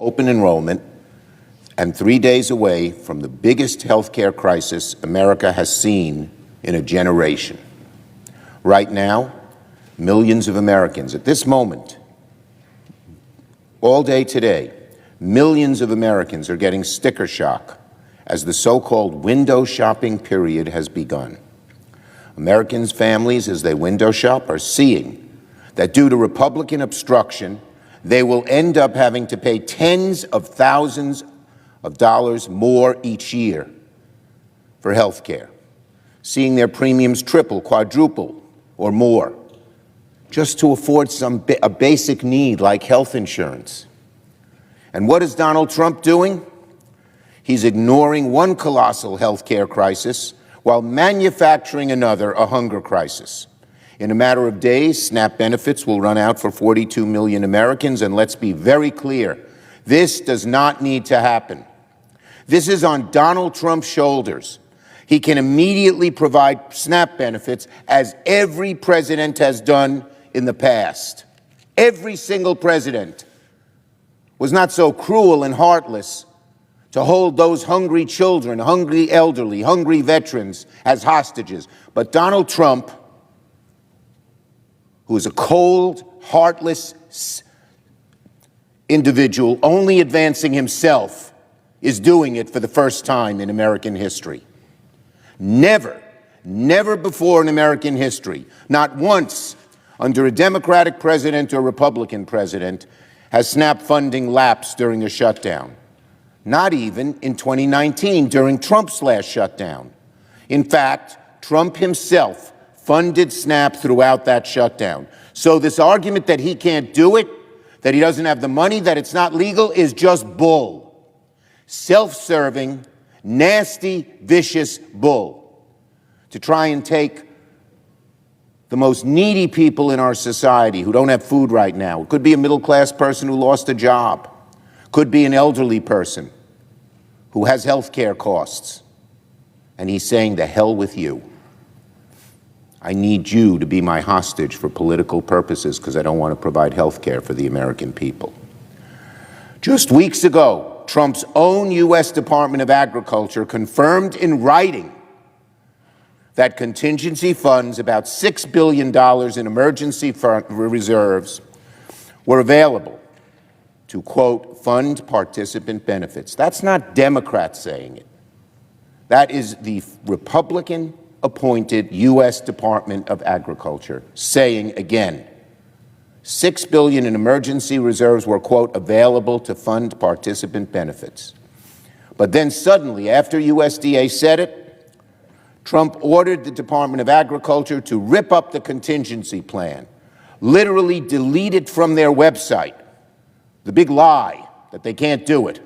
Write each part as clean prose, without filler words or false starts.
open enrollment, and 3 days away from the biggest healthcare crisis America has seen in a generation. Right now, millions of Americans, at this moment, all day today, millions of Americans are getting sticker shock as the so-called window shopping period has begun. Americans' families, as they window shop, are seeing that due to Republican obstruction, they will end up having to pay tens of thousands of dollars more each year for health care, seeing their premiums triple, quadruple, or more, just to afford a basic need like health insurance. And what is Donald Trump doing? He's ignoring one colossal health care crisis while manufacturing another, a hunger crisis. In a matter of days, SNAP benefits will run out for 42 million Americans, and let's be very clear, this does not need to happen. This is on Donald Trump's shoulders. He can immediately provide SNAP benefits, as every president has done in the past. Every single president was not so cruel and heartless to hold those hungry children, hungry elderly, hungry veterans as hostages. But Donald Trump, who is a cold, heartless individual, only advancing himself, is doing it for the first time in American history. Never, never before in American history, not once under a Democratic president or Republican president, has SNAP funding lapsed during a shutdown. Not even in 2019 during Trump's last shutdown. In fact, Trump himself funded SNAP throughout that shutdown. So this argument that he can't do it, that he doesn't have the money, that it's not legal, is just bull. Self-serving, nasty, vicious bull. To try and take the most needy people in our society who don't have food right now. It could be a middle-class person who lost a job. Could be an elderly person who has health care costs. And he's saying, the hell with you. I need you to be my hostage for political purposes because I don't want to provide health care for the American people. Just weeks ago, Trump's own U.S. Department of Agriculture confirmed in writing that contingency funds, about $6 billion in emergency reserves, were available to, quote, fund participant benefits. That's not Democrats saying it. That is the Republican-appointed U.S. Department of Agriculture saying again, $6 billion in emergency reserves were, quote, available to fund participant benefits. But then suddenly, after USDA said it, Trump ordered the Department of Agriculture to rip up the contingency plan, literally delete it from their website, the big lie that they can't do it,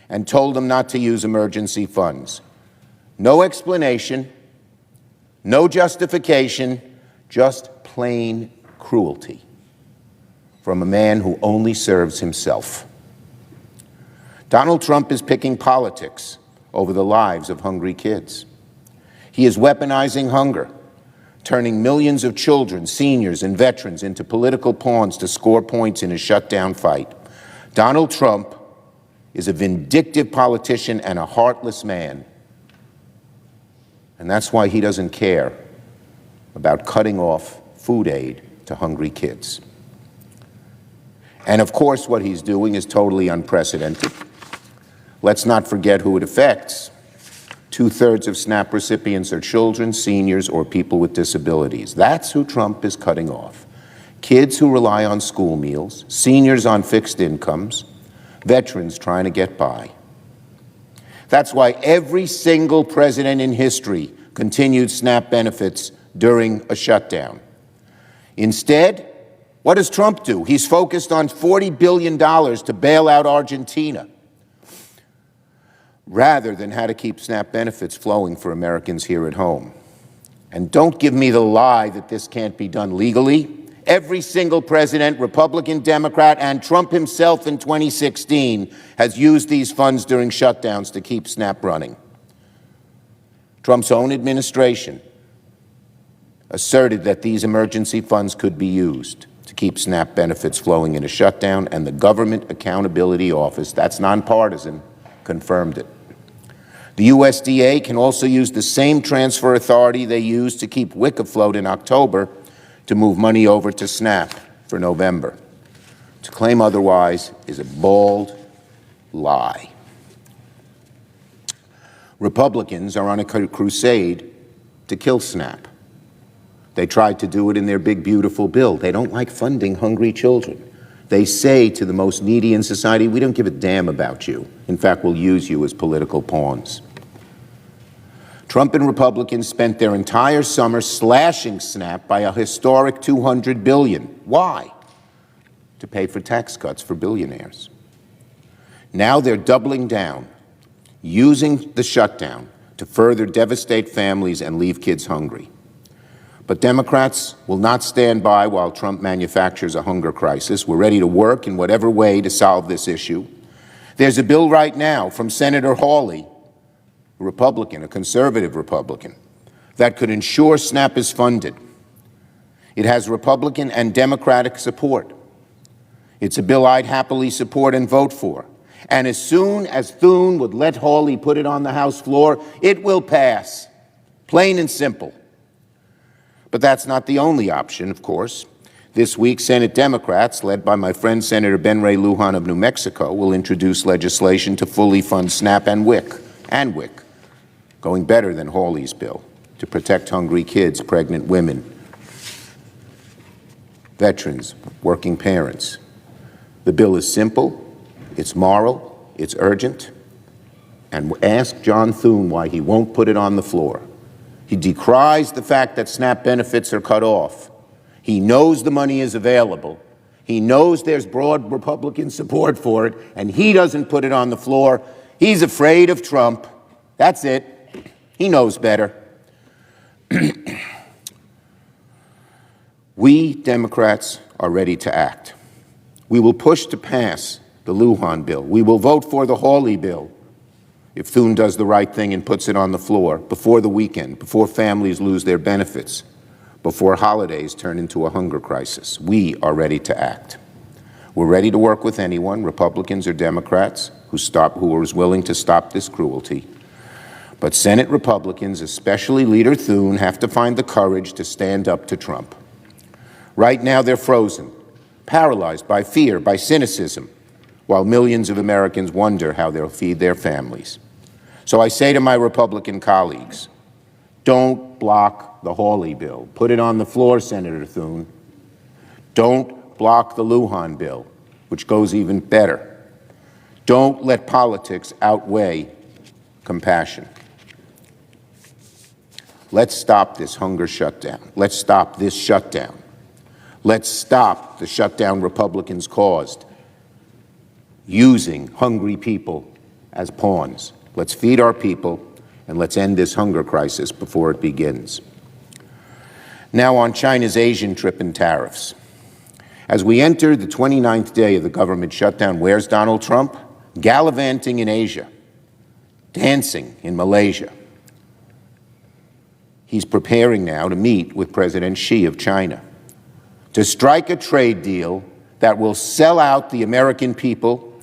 and told them not to use emergency funds. No explanation, no justification, just plain cruelty from a man who only serves himself. Donald Trump is picking politics over the lives of hungry kids. He is weaponizing hunger, turning millions of children, seniors, and veterans into political pawns to score points in a shutdown fight. Donald Trump is a vindictive politician and a heartless man. And that's why he doesn't care about cutting off food aid to hungry kids. And of course, what he's doing is totally unprecedented. Let's not forget who it affects. 2/3 of SNAP recipients are children, seniors, or people with disabilities. That's who Trump is cutting off. Kids who rely on school meals, seniors on fixed incomes, veterans trying to get by. That's why every single president in history continued SNAP benefits during a shutdown. Instead, what does Trump do? He's focused on $40 billion to bail out Argentina, rather than how to keep SNAP benefits flowing for Americans here at home. And don't give me the lie that this can't be done legally. Every single president, Republican, Democrat, and Trump himself in 2016 has used these funds during shutdowns to keep SNAP running. Trump's own administration asserted that these emergency funds could be used. to keep SNAP benefits flowing in a shutdown, and the Government Accountability Office, that's nonpartisan, confirmed it. The USDA can also use the same transfer authority they used to keep WIC afloat in October to move money over to SNAP for November. To claim otherwise is a bald lie. Republicans are on a crusade to kill SNAP. They tried to do it in their big, beautiful bill. They don't like funding hungry children. They say to the most needy in society, we don't give a damn about you. In fact, we'll use you as political pawns. Trump and Republicans spent their entire summer slashing SNAP by a historic $200 billion. Why? To pay for tax cuts for billionaires. Now they're doubling down, using the shutdown to further devastate families and leave kids hungry. But Democrats will not stand by while Trump manufactures a hunger crisis. We're ready to work in whatever way to solve this issue. There's a bill right now from Senator Hawley, a Republican, a conservative Republican, that could ensure SNAP is funded. It has Republican and Democratic support. It's a bill I'd happily support and vote for. And as soon as Thune would let Hawley put it on the House floor, it will pass. Plain and simple. But that's not the only option, of course. This week, Senate Democrats, led by my friend Senator Ben Ray Lujan of New Mexico, will introduce legislation to fully fund SNAP and WIC, going better than Hawley's bill, to protect hungry kids, pregnant women, veterans, working parents. The bill is simple, it's moral, it's urgent, and ask John Thune why he won't put it on the floor. He decries the fact that SNAP benefits are cut off. He knows the money is available. He knows there's broad Republican support for it, and he doesn't put it on the floor. He's afraid of Trump. That's it. He knows better. We Democrats are ready to act. We will push to pass the Lujan bill. We will vote for the Hawley bill if Thune does the right thing and puts it on the floor before the weekend, before families lose their benefits, before holidays turn into a hunger crisis. We are ready to act. We're ready to work with anyone, Republicans or Democrats, who are willing to stop this cruelty. But Senate Republicans, especially Leader Thune, have to find the courage to stand up to Trump. Right now they're frozen, paralyzed by fear, by cynicism, while millions of Americans wonder how they'll feed their families. So I say to my Republican colleagues, don't block the Hawley bill. Put it on the floor, Senator Thune. Don't block the Lujan bill, which goes even better. Don't let politics outweigh compassion. Let's stop this hunger shutdown. Let's stop this shutdown. Let's stop the shutdown Republicans caused, using hungry people as pawns. Let's feed our people, and let's end this hunger crisis before it begins. Now on China's Asian trip and tariffs. As we enter the 29th day of the government shutdown, where's Donald Trump? Gallivanting in Asia, dancing in Malaysia. He's preparing now to meet with President Xi of China to strike a trade deal that will sell out the American people,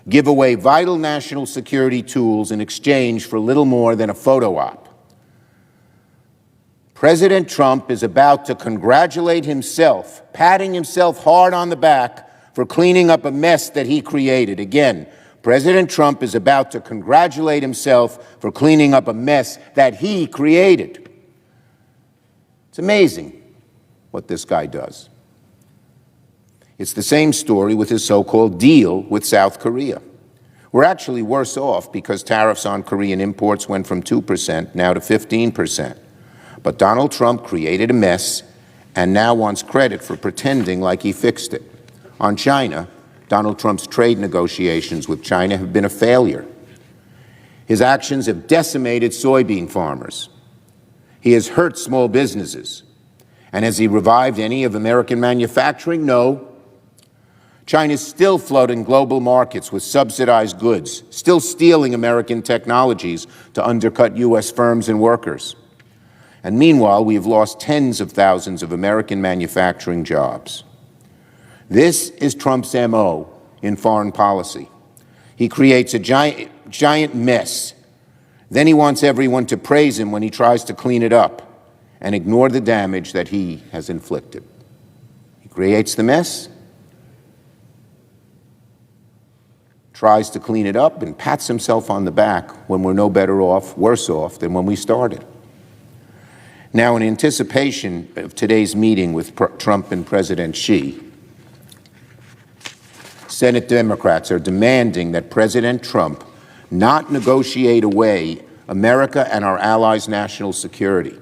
give away vital national security tools in exchange for little more than a photo op. President Trump is about to congratulate himself, patting himself hard on the back for cleaning up a mess that he created. Again, President Trump is about to congratulate himself for cleaning up a mess that he created. It's amazing what this guy does. It's the same story with his so-called deal with South Korea. We're actually worse off because tariffs on Korean imports went from 2% now to 15%. But Donald Trump created a mess and now wants credit for pretending like he fixed it. On China, Donald Trump's trade negotiations with China have been a failure. His actions have decimated soybean farmers. He has hurt small businesses. And has he revived any of American manufacturing? No. China's still flooding global markets with subsidized goods, still stealing American technologies to undercut U.S. firms and workers. And meanwhile, we have lost tens of thousands of American manufacturing jobs. This is Trump's MO in foreign policy. He creates a giant mess. Then he wants everyone to praise him when he tries to clean it up and ignore the damage that he has inflicted. He creates the mess, tries to clean it up, and pats himself on the back when we're no better off, worse off than when we started. Now, in anticipation of today's meeting with Trump and President Xi, Senate Democrats are demanding that President Trump not negotiate away America and our allies' national security.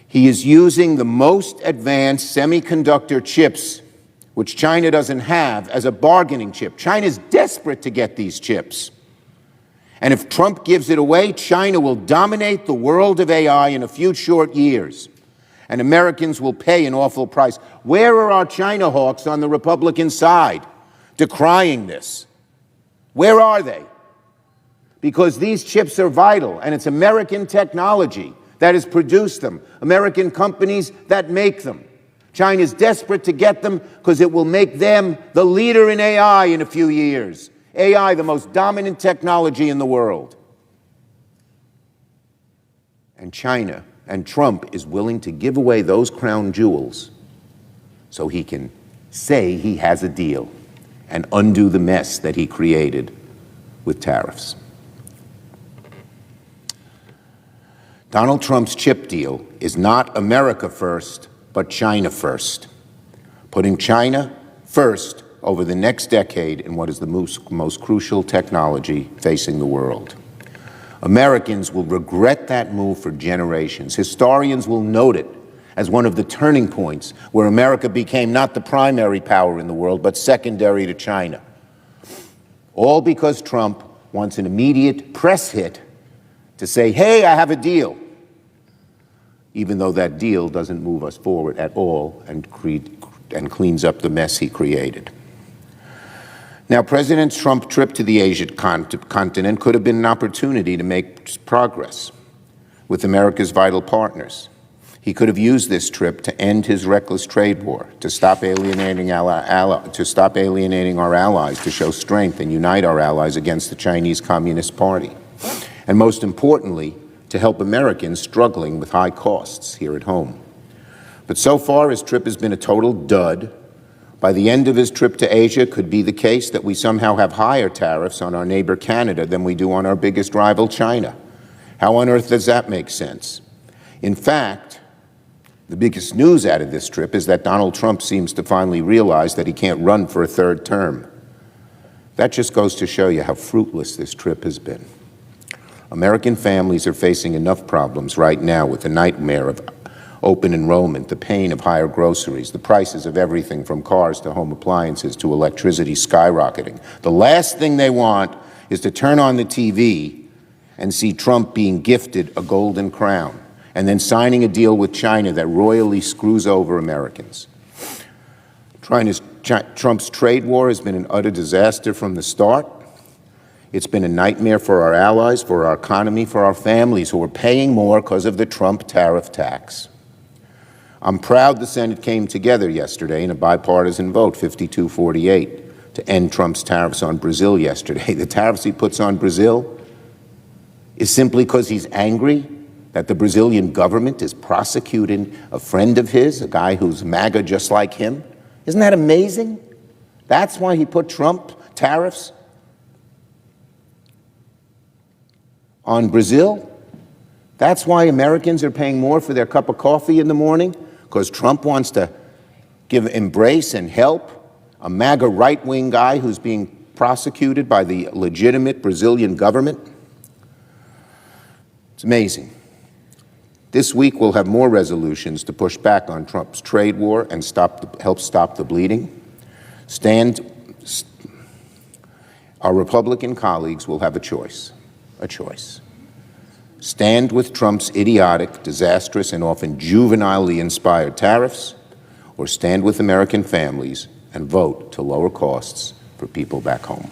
He is using the most advanced semiconductor chips, which China doesn't have, as a bargaining chip. China is desperate to get these chips. And if Trump gives it away, China will dominate the world of AI in a few short years. And Americans will pay an awful price. Where are our China hawks on the Republican side decrying this? Where are they? Because these chips are vital, and it's American technology that has produced them, American companies that make them. China is desperate to get them because it will make them the leader in AI in a few years. AI, the most dominant technology in the world. And China and Trump is willing to give away those crown jewels so he can say he has a deal and undo the mess that he created with tariffs. Donald Trump's chip deal is not America first, but China first, putting China first over the next decade in what is the most crucial technology facing the world. Americans will regret that move for generations. Historians will note it as one of the turning points where America became not the primary power in the world, but secondary to China. All because Trump wants an immediate press hit to say, hey, I have a deal, even though that deal doesn't move us forward at all and cleans up the mess he created. Now, President Trump's trip to the Asian continent could have been an opportunity to make progress with America's vital partners. He could have used this trip to end his reckless trade war, to stop alienating our allies, to show strength and unite our allies against the Chinese Communist Party, and most importantly, to help Americans struggling with high costs here at home. But so far, his trip has been a total dud. By the end of his trip to Asia, it could be the case that we somehow have higher tariffs on our neighbor Canada than we do on our biggest rival, China. How on earth does that make sense? In fact, the biggest news out of this trip is that Donald Trump seems to finally realize that he can't run for a third term. That just goes to show you how fruitless this trip has been. American families are facing enough problems right now with the nightmare of open enrollment, the pain of higher groceries, the prices of everything from cars to home appliances to electricity skyrocketing. The last thing they want is to turn on the TV and see Trump being gifted a golden crown and then signing a deal with China that royally screws over Americans. Trump's trade war has been an utter disaster from the start. It's been a nightmare for our allies, for our economy, for our families who are paying more because of the Trump tariff tax. I'm proud the Senate came together yesterday in a bipartisan vote, 52-48, to end Trump's tariffs on Brazil yesterday. The tariffs he puts on Brazil is simply because he's angry that the Brazilian government is prosecuting a friend of his, a guy who's MAGA just like him. Isn't that amazing? That's why he put Trump tariffs on Brazil. That's why Americans are paying more for their cup of coffee in the morning, because Trump wants to embrace and help a MAGA right-wing guy who's being prosecuted by the legitimate Brazilian government. It's amazing. This week we'll have more resolutions to push back on Trump's trade war and help stop the bleeding. Our Republican colleagues will have a choice. Stand with Trump's idiotic, disastrous, and often juvenilely inspired tariffs, or stand with American families and vote to lower costs for people back home.